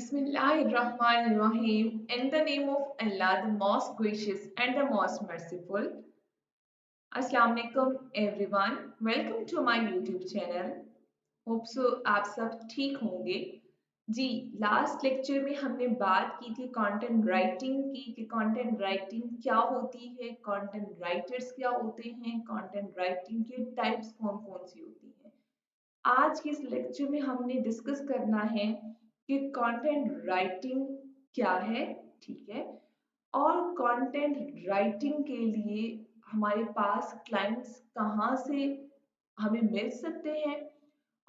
Bismillahirrahmanirrahim. In the name of Allah, the most gracious and the most merciful. Assalamu alaikum everyone. Welcome to my YouTube channel. Hope so आप सब ठीक होंगे। जी, last lecture में हमने बात की थी कंटेंट राइटिंग की कि कंटेंट राइटिंग क्या होती है, कंटेंट राइटर्स क्या होते हैं, कंटेंट राइटिंग के टाइप्स कौन-कौन सी होती हैं। आज के इस लेक्चर में हमने डिस्कस करना है कि कंटेंट राइटिंग क्या है, ठीक है, और कंटेंट राइटिंग के लिए हमारे पास क्लाइंट्स कहाँ से हमें मिल सकते हैं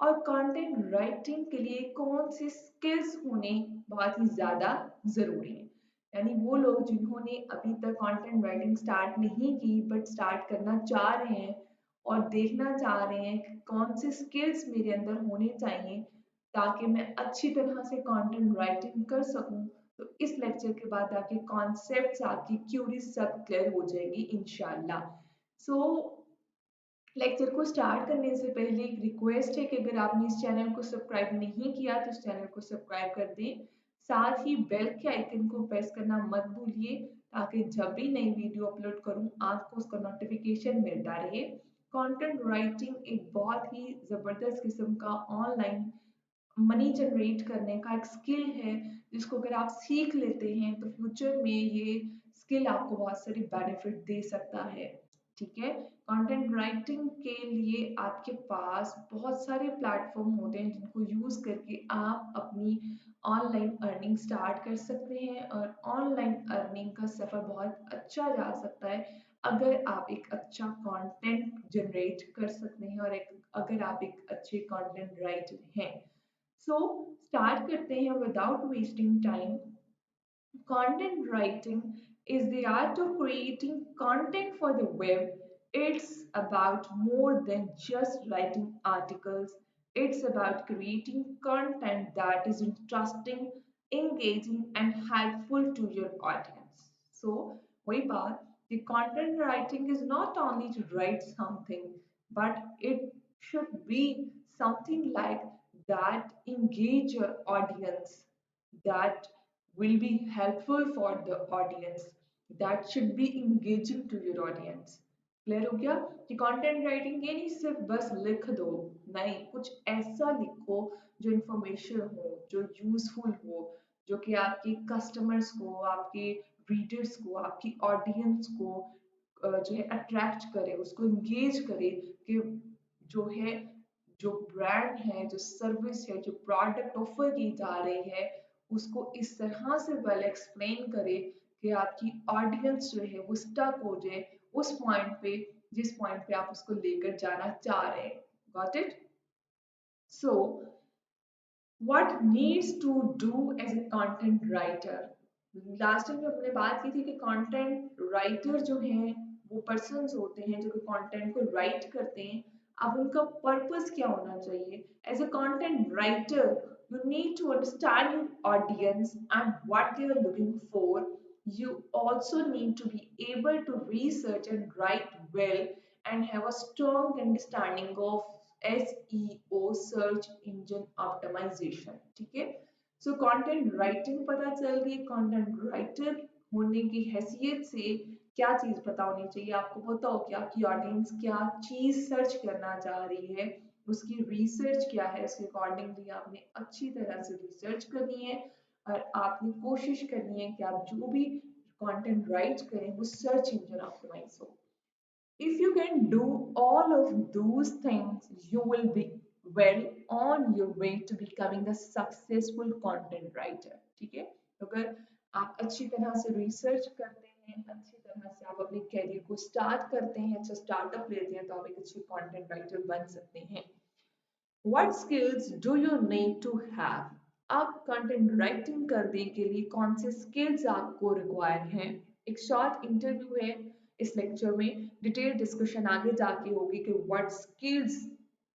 और कंटेंट राइटिंग के लिए कौन से स्किल्स होने बहुत ही ज़्यादा ज़रूरी हैं। यानी वो लोग जिन्होंने अभी तक कंटेंट राइटिंग स्टार्ट नहीं की बट स्टार्ट करना चाह रहे हैं और देखना चाह रहे हैं कि कौन से स्किल्स मेरे अंदर होने चाहिए ताकि मैं अच्छी तरह से कंटेंट राइटिंग कर सकूं। तो इस लेक्चर के बाद आपके कॉन्सेप्ट्स, आपकी क्यूरीज सब क्लियर हो जाएंगी इंशाल्लाह। सो लेक्चर को स्टार्ट करने से पहले एक रिक्वेस्ट है कि अगर आपने इस चैनल को सब्सक्राइब नहीं किया तो इस चैनल को सब्सक्राइब कर दें। साथ ही बेल के आइकन को प्रेस करना मत भूलिए ताकि जब भी नई वीडियो अपलोड करूं आपको उसका नोटिफिकेशन मिलता रहे। कंटेंट राइटिंग एक बहुत ही ज़बरदस्त किस्म का ऑनलाइन मनी जनरेट करने का एक स्किल है जिसको अगर आप सीख लेते हैं तो फ्यूचर में ये स्किल आपको बहुत सारी बेनिफिट दे सकता है। ठीक है, कंटेंट राइटिंग के लिए आपके पास बहुत सारे प्लेटफॉर्म होते हैं जिनको यूज करके आप अपनी ऑनलाइन अर्निंग स्टार्ट कर सकते हैं और ऑनलाइन अर्निंग का सफर बहुत अच्छा जा सकता है अगर आप एक अच्छा कंटेंट जनरेट कर सकते हैं और अगर आप एक अच्छे कंटेंट राइटर हैं। सो स्टार्ट करते हैं without wasting time. Content writing is the art of creating content for the web. It's about more than just writing articles. It's about creating content that is interesting, engaging, and helpful to your audience. So, वही बात, the content writing is not only to write something, but it should be something like that engage your audience, that will be helpful for the audience, that should be engaging to your audience। Clear हो गया कि content writing ये नहीं सिर्फ बस लिख दो, नहीं, कुछ ऐसा लिखो जो इंफॉर्मेशन हो, जो यूजफुल हो, जो कि आपके कस्टमर्स को, आपके रीडर्स को, आपकी ऑडियंस को जो है अट्रैक्ट करे, उसको इंगेज करे कि जो है, जो ब्रांड है, जो सर्विस है, जो प्रोडक्ट ऑफर की जा रही है उसको इस तरह से वेल एक्सप्लेन करे कि आपकी ऑडियंस जो है वो स्टक हो जाए उस पॉइंट पे जिस पॉइंट पे आप उसको लेकर जाना चाह रहे हैं। Got it? So what needs to do as a content writer. Last time हमने बात की थी कि कंटेंट राइटर जो हैं वो पर्सन्स होते हैं जो कि कंटेंट को राइट करते हैं। अब उनका पर्पस क्या होना चाहिए as a content writer? You need to understand your audience and what they are looking for. You also need to be able to research and write well and have a strong understanding of SEO, search engine optimization। ठीक है, so content writing पता चल गई। Content writer होने की हैसियत से क्या चीज पता होनी चाहिए, आपको पता हो कि आपकी ऑडियंस क्या चीज सर्च करना चाह रही है, उसकी रिसर्च क्या है, उसके अकॉर्डिंगली आपने अच्छी तरह से रिसर्च करनी है और आपने कोशिश करनी है कि आप जो भी कंटेंट राइट करें वो सर्च इंजन ऑप्टिमाइज हो। If you can do all of those things, you will be well on your way to becoming a successful content writer। ठीक है, तो अगर आप अच्छी तरह से रिसर्च करते हैं, अच्छी तरह से आप अपने कैरियर को स्टार्ट करते हैं, अच्छा स्टार्टअप लेते हैं, तो आप एक अच्छे कंटेंट राइटर बन सकते हैं। What skills do you need to have? आप कंटेंट राइटिंग करने के लिए कौन से स्किल्स आपको रिक्वायर हैं? एक शॉर्ट इंटरव्यू है इस लेक्चर में, डिटेल डिस्कशन आगे जाके होगी कि what skills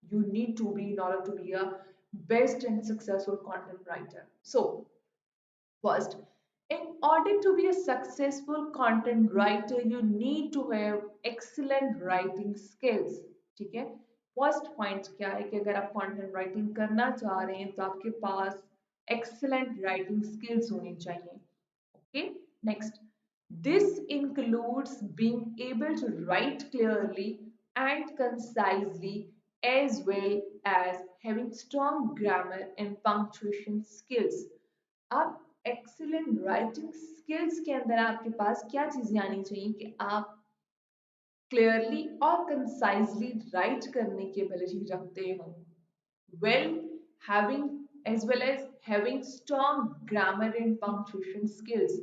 you need to be in order to be a best and successful content writer। So, first, in order to be a successful content writer, you need to have excellent writing skills। ठीक है, first point क्या है कि अगर आप content writing करना चाह रहे हैं तो आपके पास एक्सीलेंट राइटिंग स्किल्स होनी चाहिए। Okay, next, this includes being able to write clearly and concisely, as well as having strong grammar and punctuation skills. अब excellent writing skills के अंदर आपके पास क्या चीजें आनी चाहिए कि आप क्लियरली और कंसाइजली राइट करने की एबिलिटी रखते हो, well having as well as having strong grammar and punctuation skills.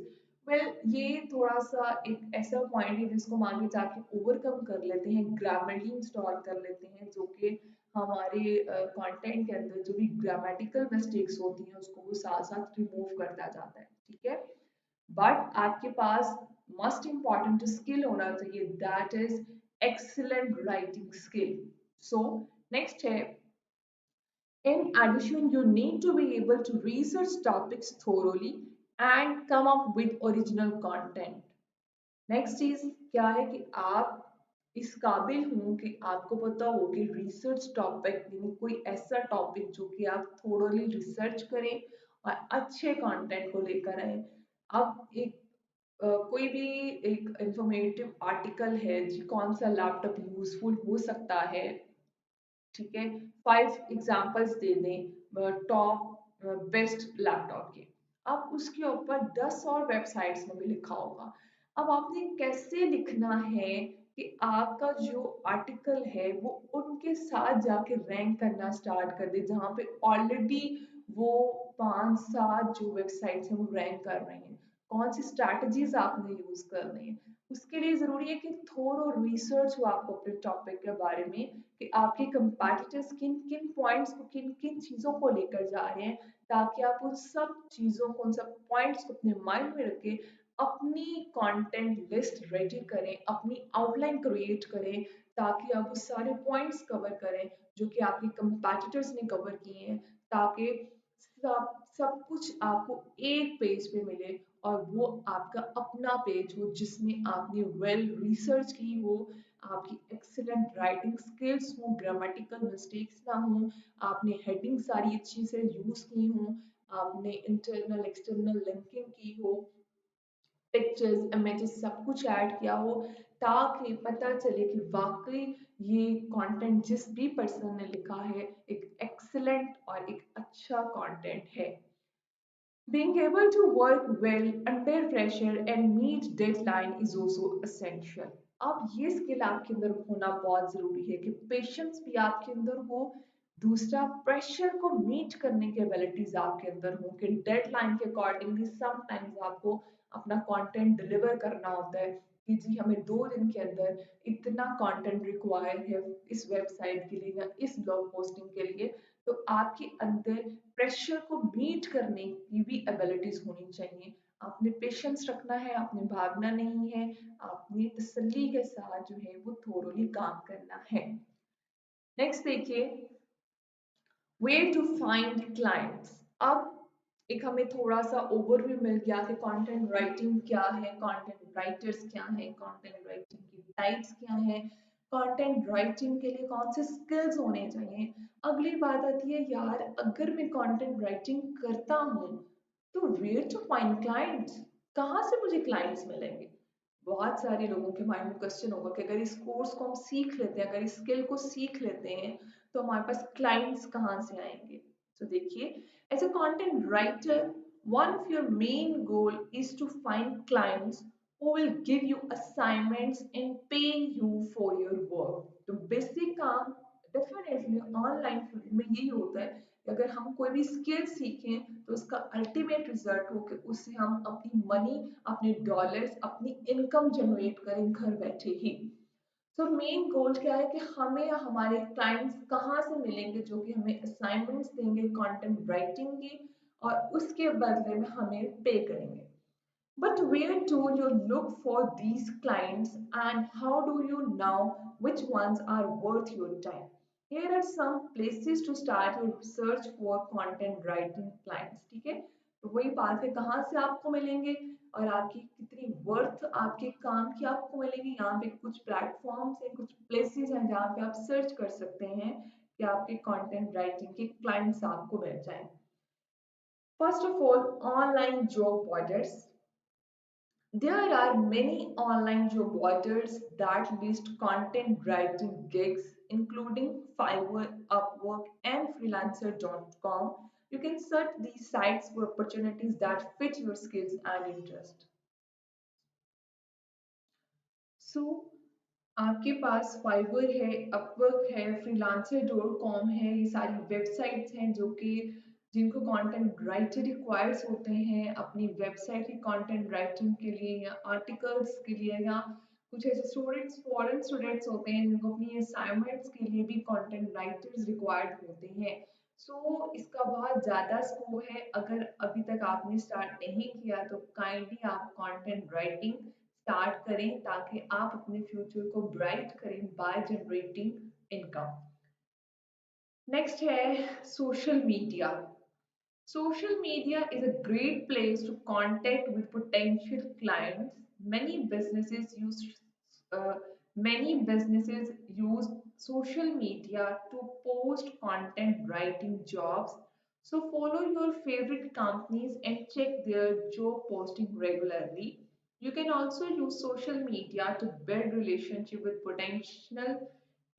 well ये थोड़ा सा एक ऐसा पॉइंट है जिसको हम आगे जाके ओवरकम कर लेते हैं, ग्रामरली इंस्टॉल कर लेते हैं, जो कि हमारे कंटेंट के अंदर जो भी ग्रामेटिकल मिस्टेक्स होती हैं उसको वो साथ साथ रिमूव करता जाता है, ठीक है। बट आपके पास मस्ट इम्पॉर्टेंट स्किल होना चाहिए, that is excellent writing skill. So next है, in addition, you need to be able to research topics thoroughly and come up with original content. Next चीज क्या है कि आप इस काबिल हों कि आपको पता हो कि रिसर्च टॉपिक यानी कोई ऐसा टॉपिक जो कि आप थोड़ली रिसर्च करें और अच्छे कंटेंट को लेकर आए। अब एक कोई भी एक इंफॉर्मेटिव आर्टिकल है जी, कौन सा लैपटॉप यूजफुल हो सकता है, ठीक है, 5 एग्जांपल्स दे दें टॉप बेस्ट लैपटॉप के, अब उसके ऊपर 10 और वेबसाइट्स में भी लिखा होगा। अब आपने कैसे लिखना है कि आपका जो आर्टिकल है वो उनके साथ जाके रैंक करना स्टार्ट कर दे जहाँ पे ऑलरेडी वो 5-7 जो वेबसाइट्स हैं वो रैंक कर रही हैं। कौन सी स्ट्रैटेजीज आपने यूज करनी है, उसके लिए जरूरी है कि थोड़ा रिसर्च हो आपको अपने टॉपिक के बारे में कि आपके कंपैटिटर्स किन किन पॉइंट्स को किन किन चीज़ों को लेकर जा रहे हैं, ताकि आप उन सब चीज़ों को उन सब पॉइंट्स को अपने माइंड में रखें, अपनी कंटेंट लिस्ट रेडी करें, अपनी आउटलाइन क्रिएट करें, ताकि आप वो सारे पॉइंट्स कवर करें जो कि आपके कंपैटिटर्स ने कवर किए हैं, ताकि सब सब कुछ आपको एक पेज पे मिले और वो आपका अपना पेज हो जिसमें आपने वेल रिसर्च की हो, आपकी एक्सीलेंट राइटिंग स्किल्स हो, ग्रामेटिकल मिस्टेक्स ना हो, आपने हेडिंग सारी अच्छी से यूज की हो, आपने इंटरनल एक्सटर्नल लिंकिंग की हो, पिक्चर्स इमेजेस सब कुछ ऐड किया हो, ताकि पता चले कि वाकई ये कंटेंट जिस भी पर्सन ने लिखा है एक एक्सीलेंट और एक अच्छा कंटेंट है। Being able to work well under pressure and meet deadline is also essential. अब ये स्किल आपके अंदर होना बहुत जरूरी है कि पेशेंस भी आपके अंदर हो, दूसरा प्रेशर को मीट करने की एबिलिटीज आपके अंदर हो कि डेडलाइन के अकॉर्डिंगली समटाइम्स आपको अपना कंटेंट डिलीवर करना होता है कि जी हमें 2 दिन के अंदर इतना कंटेंट रिक्वायर है इस वेबसाइट के लिए या इस ब्लॉग पोस्टिंग के लिए, तो आपके अंदर प्रेशर को मीट करने की भी एबिलिटीज होनी चाहिए। आपने पेशेंस रखना है, आपने भागना नहीं है, आपने तसल्ली के साथ जो है वो थोरोली काम करना है। नेक्स्ट देखिए, वेयर टू फाइंड क्लाइंट्स। अब एक हमें थोड़ा सा ओवरव्यू मिल गया कि कंटेंट राइटिंग क्या है, कंटेंट राइटर्स क्या है, कंटेंट राइटिंग की टाइप्स क्या है, कंटेंट राइटिंग के लिए कौन से स्किल्स होने चाहिए। अगली बात आती है, यार अगर मैं कंटेंट राइटिंग करता हूँ तो वेयर टू फाइंड क्लाइंट्स, कहाँ से मुझे क्लाइंट्स मिलेंगे। बहुत सारे लोगों के माइंड में क्वेश्चन होगा कि अगर इस कोर्स को हम सीख लेते हैं, अगर इस स्किल को सीख लेते हैं तो हमारे पास क्लाइंट्स कहाँ से आएंगे। तो देखिए, as a content writer, one of your main goal is to find clients who will give you assignments and pay you for your work। तो बेसिक काम डेफिनेटली ऑनलाइन फील्ड में यही होता है कि अगर हम कोई भी स्किल सीखें तो उसका अल्टीमेट रिजल्ट हो कि उससे हम अपनी मनी, अपने डॉलर्स, अपनी इनकम जनरेट करें घर बैठे ही। तो मेन गोल क्या है कि हमें हमारे क्लाइंट्स कहाँ से मिलेंगे जो कि हमें असाइनमेंट्स देंगे कंटेंट राइटिंग की और उसके बदले में हमें पे करेंगे। But where do you look for these clients and how do you know which ones are worth your time? Here are some places to start your search for content writing clients, ठीक है। तो वही बात है, कहाँ से आपको मिलेंगे और आपकी कितनी वर्थ आपके काम की आपको मिलेगी। यहाँ पे कुछ प्लेटफॉर्म्स हैं, कुछ प्लेसेस हैं जहाँ पे आप सर्च कर सकते हैं कि आपके कंटेंट राइटिंग के क्लाइंट्स आपको मिल जाएं। First of all, online job portals. There are many online job portals that list content writing gigs, including Fiverr, Upwork, and Freelancer.com. You can search these sites for opportunities that fit your skills and interest. सो आपके पास fibre है, Upwork है, freelancer dot com है, ये सारी websites हैं जो कि जिनको कंटेंट राइटर रिक्वायर्स होते हैं अपनी वेबसाइट की कंटेंट राइटिंग के लिए या आर्टिकल्स के लिए, या कुछ ऐसे स्टूडेंट्स फॉरेन स्टूडेंट्स होते हैं जिनको अपनी असाइनमेंट्स के लिए भी कंटेंट राइटर्स रिक्वायर्ड होते हैं। इसका बहुत ज़्यादा स्कोप है। अगर अभी तक आपने स्टार्ट नहीं किया तो काइंडली आप कंटेंट राइटिंग स्टार्ट करें ताकि आप अपने फ्यूचर को ब्राइट करें बाय जनरेटिंग इनकम। नेक्स्ट है social media. Social media is a great place to contact with potential clients. Uh, Many businesses use social media to post content writing jobs. So follow your favorite companies and check their job posting regularly. You can also use social media to build relationship with potential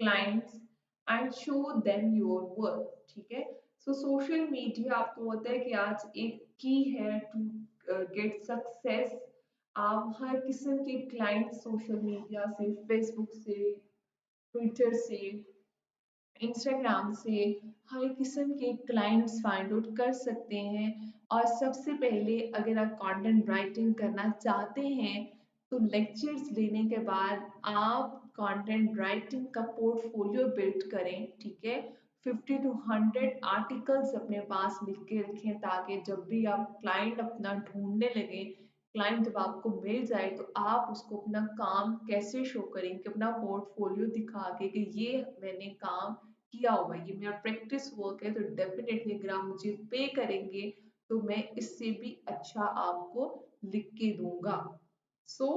clients and show them your work। ठीक है। Social media आपको पता है कि आज एक की है टू गेट सक्सेस। आप हर किस्म के क्लाइंट सोशल मीडिया से, फेसबुक से, ट्विटर से, इंस्टाग्राम से हर किस्म के क्लाइंट्स फाइंड आउट कर सकते हैं। और सबसे पहले अगर आप कंटेंट राइटिंग करना चाहते हैं तो लेक्चर्स लेने के बाद आप कंटेंट राइटिंग का पोर्टफोलियो बिल्ड करें। ठीक है। 50 to 100 आर्टिकल्स अपने पास लिख के रखें ताकि जब भी आप क्लाइंट अपना ढूंढने लगे, क्लाइंट जब आपको मिल जाए तो आप उसको अपना काम कैसे शो करेंगे, अपना पोर्टफोलियो दिखा के कि ये मैंने काम किया हुआ है, ये मेरा प्रैक्टिस वर्क है। तो डेफिनेटली अगर आप मुझे पे करेंगे तो मैं इससे भी अच्छा आपको लिख के दूंगा। सो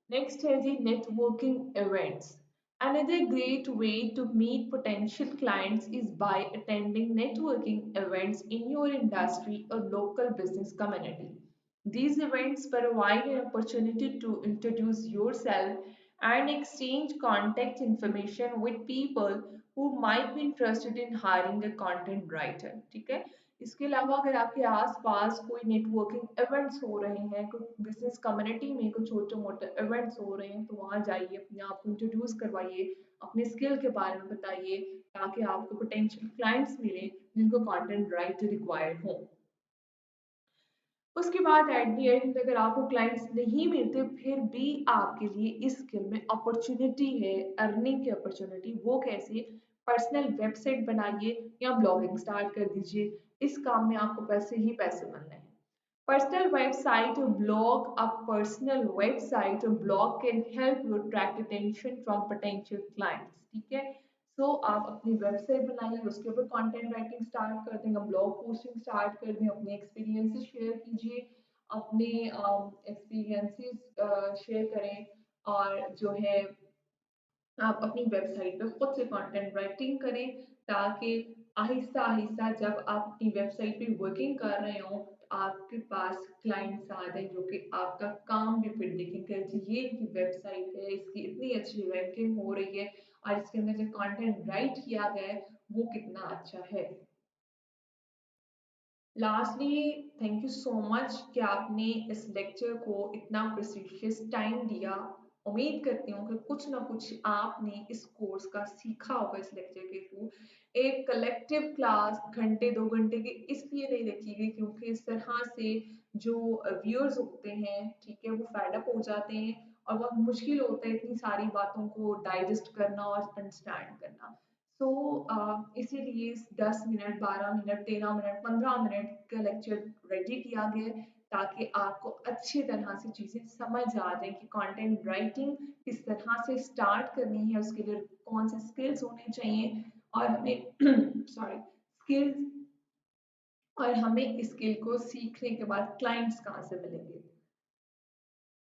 नेक्स्ट है जी networking events. Another great way to meet potential clients is by attending networking events in your industry or local business community. These events provide an opportunity to introduce yourself and exchange contact information with people who might be interested in hiring a content writer। ठीक है। इसके अलावा अगर आपके आसपास कोई networking events हो रहे हैं, कोई बिजनेस कम्युनिटी में कुछ छोटे मोटे इवेंट्स हो रहे हैं, तो वहाँ जाइए, अपने आप को इंट्रोड्यूस करवाइए, अपने स्किल के बारे में बताइए ताकि आपको पोटेंशियल क्लाइंट्स मिले जिनको कंटेंट राइटर रिक्वायर्ड हो। उसके बाद एट द एंड अगर आपको क्लाइंट्स नहीं मिलते फिर भी आपके लिए इस स्किल में अपॉर्चुनिटी है, अर्निंग की अपॉर्चुनिटी। वो कैसे? पर्सनल वेबसाइट बनाइए या ब्लॉगिंग स्टार्ट कर दीजिए। इस काम में आपको पैसे ही पैसे मिलने हैं। Personal website or blog. A personal website or blog can help you attract attention from potential clients। ठीक है। आप अपनी वेबसाइट बनाइए, उसके ऊपर कंटेंट राइटिंग स्टार्ट कर दें, ब्लॉग पोस्टिंग स्टार्ट कर दें, अपने एक्सपीरियंसेस शेयर कीजिए, अपने एक्सपीरियंसेस शेयर करें। और जो है आप अपनी वेबसाइट पे खुद से कंटेंट राइटिंग करें ताकि आहिस्ता आहिस्ता जब आप अपनी वेबसाइट पे वर्किंग कर रहे हो आपके पास क्लाइंट्स आ जाए जो कि आपका काम भी फिर देखेंगे कि ये इनकी वेबसाइट है, इसकी इतनी अच्छी रैंकिंग हो रही है और इसके अंदर जो कंटेंट राइट किया गया है वो कितना अच्छा है। Lastly thank you so much कि आपने इस लेक्चर को इतना प्रेशियस टाइम दिया। उम्मीद करती हूँ कि कुछ ना कुछ आपने इस कोर्स का सीखा होगा इस लेक्चर के थ्रू। एक कलेक्टिव क्लास घंटे 2 घंटे की इसलिए नहीं रखी गई क्योंकि इस तरह से जो व्यूअर्स होते हैं, ठीक है, वो फेड अप हो जाते हैं और बहुत मुश्किल होता है इतनी सारी बातों को डाइजेस्ट करना और अंडरस्टैंड करना। इसीलिए 10 मिनट, 12 मिनट, 13 मिनट, 15 मिनट का लेक्चर रेडी किया गया है ताकि आपको अच्छी तरह से चीज़ें समझ आ जाए कि कंटेंट राइटिंग किस तरह से स्टार्ट करनी है, उसके लिए कौन से स्किल्स होने चाहिए और हमें सॉरी स्किल्स और हमें इस स्किल को सीखने के बाद क्लाइंट्स कहाँ से मिलेंगे।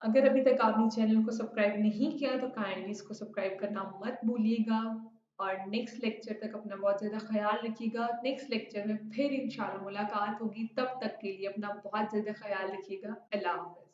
अगर अभी तक आपने चैनल को सब्सक्राइब नहीं किया तो काइंडली इसको सब्सक्राइब करना मत भूलिएगा और नेक्स्ट लेक्चर तक अपना बहुत ज़्यादा ख्याल रखिएगा। नेक्स्ट लेक्चर में फिर इंशाल्लाह मुलाकात होगी, तब तक के लिए अपना बहुत ज़्यादा ख्याल रखिएगा। अल्लाह हाफ़िज़।